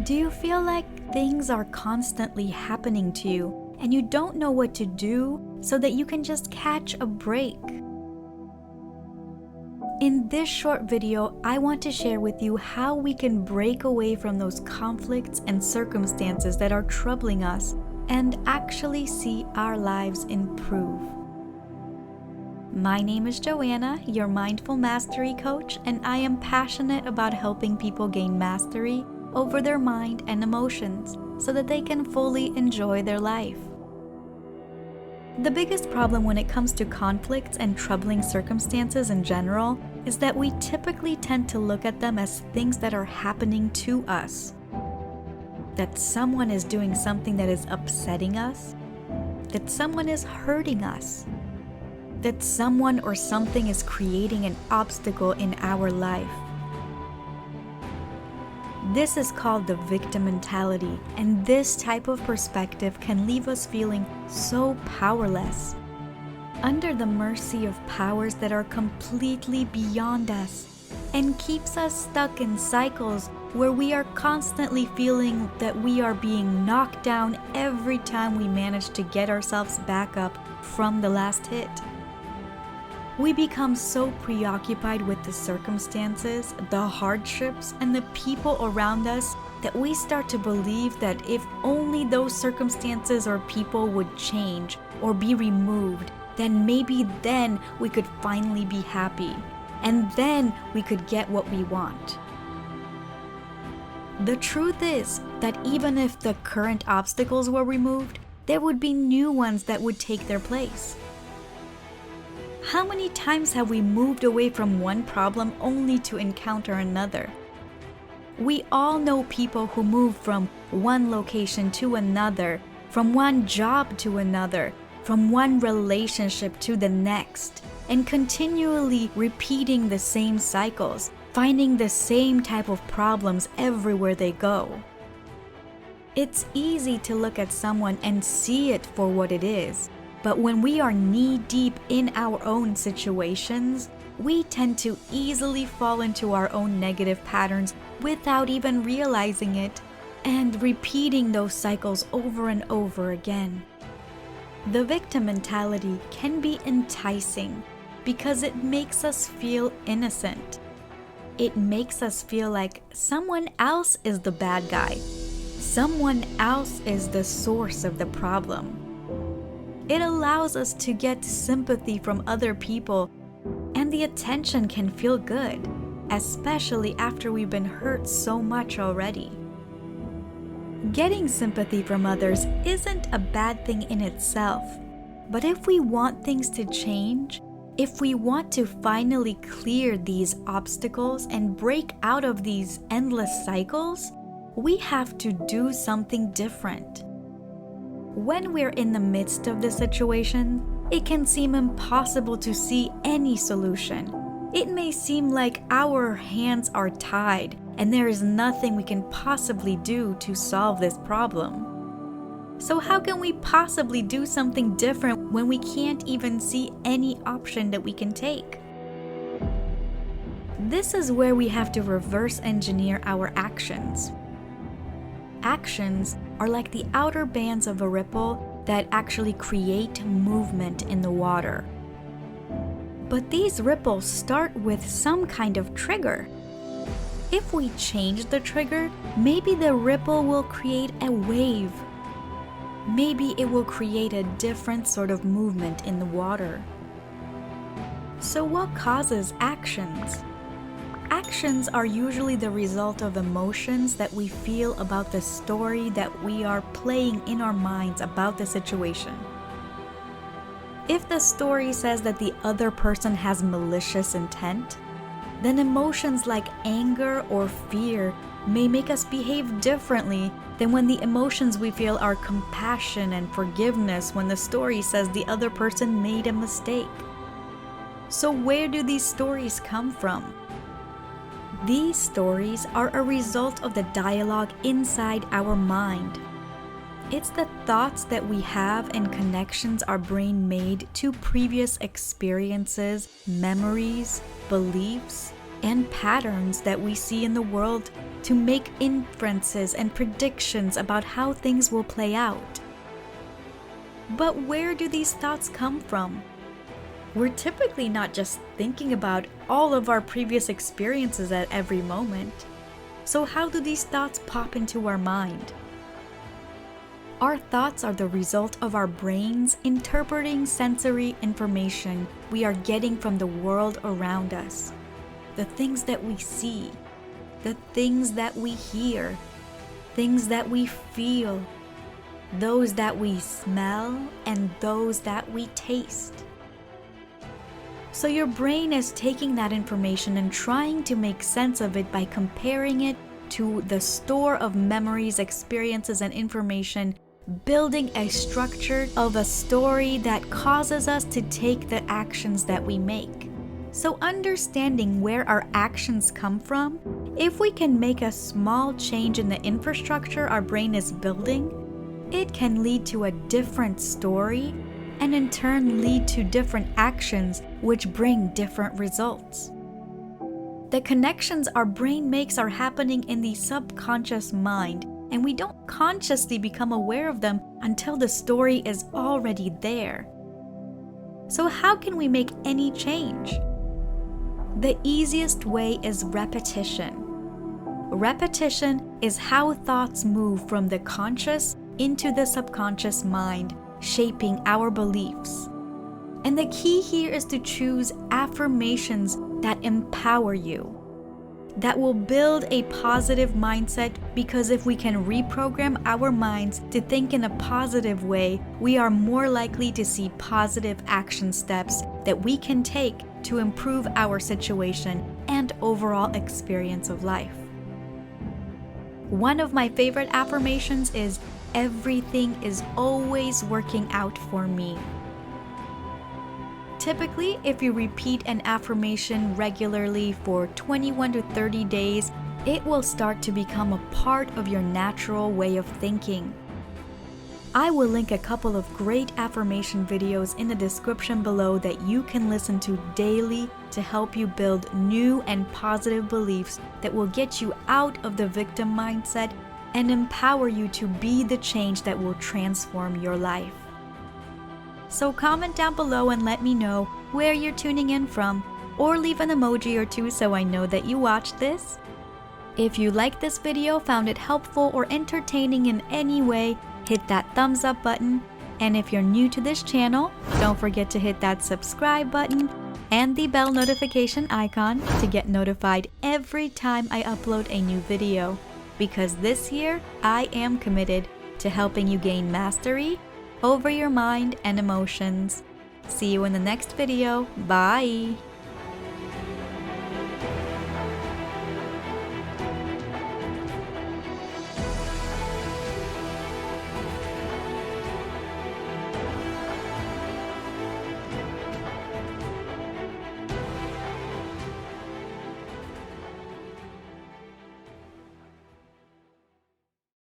Do you feel like things are constantly happening to you and you don't know what to do so that you can just catch a break? In this short video, I want to share with you how we can break away from those conflicts and circumstances that are troubling us and actually see our lives improve. My name is Joanna, your mindful mastery coach, and I am passionate about helping people gain mastery over their mind and emotions so that they can fully enjoy their life. The biggest problem when it comes to conflicts and troubling circumstances in general is that we typically tend to look at them as things that are happening to us. That someone is doing something that is upsetting us, that someone is hurting us, that someone or something is creating an obstacle in our life. This is called the victim mentality, and this type of perspective can leave us feeling so powerless, under the mercy of powers that are completely beyond us, and keeps us stuck in cycles where we are constantly feeling that we are being knocked down every time we manage to get ourselves back up from the last hit. We become so preoccupied with the circumstances, the hardships, and the people around us that we start to believe that if only those circumstances or people would change or be removed, then maybe then we could finally be happy, and then we could get what we want. The truth is that even if the current obstacles were removed, there would be new ones that would take their place. How many times have we moved away from one problem only to encounter another? We all know people who move from one location to another, from one job to another, from one relationship to the next, and continually repeating the same cycles, finding the same type of problems everywhere they go. It's easy to look at someone and see it for what it is. But when we are knee-deep in our own situations, we tend to easily fall into our own negative patterns without even realizing it, and repeating those cycles over and over again. The victim mentality can be enticing because it makes us feel innocent. It makes us feel like someone else is the bad guy. Someone else is the source of the problem. It allows us to get sympathy from other people, and the attention can feel good, especially after we've been hurt so much already. Getting sympathy from others isn't a bad thing in itself, but if we want things to change, if we want to finally clear these obstacles and break out of these endless cycles, we have to do something different. When we're in the midst of the situation, it can seem impossible to see any solution. It may seem like our hands are tied and there is nothing we can possibly do to solve this problem. So how can we possibly do something different when we can't even see any option that we can take? This is where we have to reverse engineer our actions. Actions are like the outer bands of a ripple that actually create movement in the water. But these ripples start with some kind of trigger. If we change the trigger, maybe the ripple will create a wave. Maybe it will create a different sort of movement in the water. So what causes actions? Actions are usually the result of emotions that we feel about the story that we are playing in our minds about the situation. If the story says that the other person has malicious intent, then emotions like anger or fear may make us behave differently than when the emotions we feel are compassion and forgiveness when the story says the other person made a mistake. So where do these stories come from? These stories are a result of the dialogue inside our mind. It's the thoughts that we have and connections our brain made to previous experiences, memories, beliefs, and patterns that we see in the world to make inferences and predictions about how things will play out. But where do these thoughts come from? We're typically not just thinking about all of our previous experiences at every moment. So how do these thoughts pop into our mind? Our thoughts are the result of our brains interpreting sensory information we are getting from the world around us. The things that we see, the things that we hear, things that we feel, those that we smell, and those that we taste. So your brain is taking that information and trying to make sense of it by comparing it to the store of memories, experiences, and information, building a structure of a story that causes us to take the actions that we make. So understanding where our actions come from, if we can make a small change in the infrastructure our brain is building, it can lead to a different story and in turn lead to different actions which bring different results. The connections our brain makes are happening in the subconscious mind, and we don't consciously become aware of them until the story is already there. So how can we make any change? The easiest way is repetition. Repetition is how thoughts move from the conscious into the subconscious mind, shaping our beliefs. And the key here is to choose affirmations that empower you, that will build a positive mindset, because if we can reprogram our minds to think in a positive way, we are more likely to see positive action steps that we can take to improve our situation and overall experience of life. One of my favorite affirmations is, "Everything is always working out for me." Typically, if you repeat an affirmation regularly for 21 to 30 days, it will start to become a part of your natural way of thinking. I will link a couple of great affirmation videos in the description below that you can listen to daily to help you build new and positive beliefs that will get you out of the victim mindset and empower you to be the change that will transform your life. So comment down below and let me know where you're tuning in from, or leave an emoji or two so I know that you watched this. If you liked this video, found it helpful or entertaining in any way, hit that thumbs up button. And if you're new to this channel, don't forget to hit that subscribe button and the bell notification icon to get notified every time I upload a new video. Because this year, I am committed to helping you gain mastery over your mind and emotions. See you in the next video. Bye!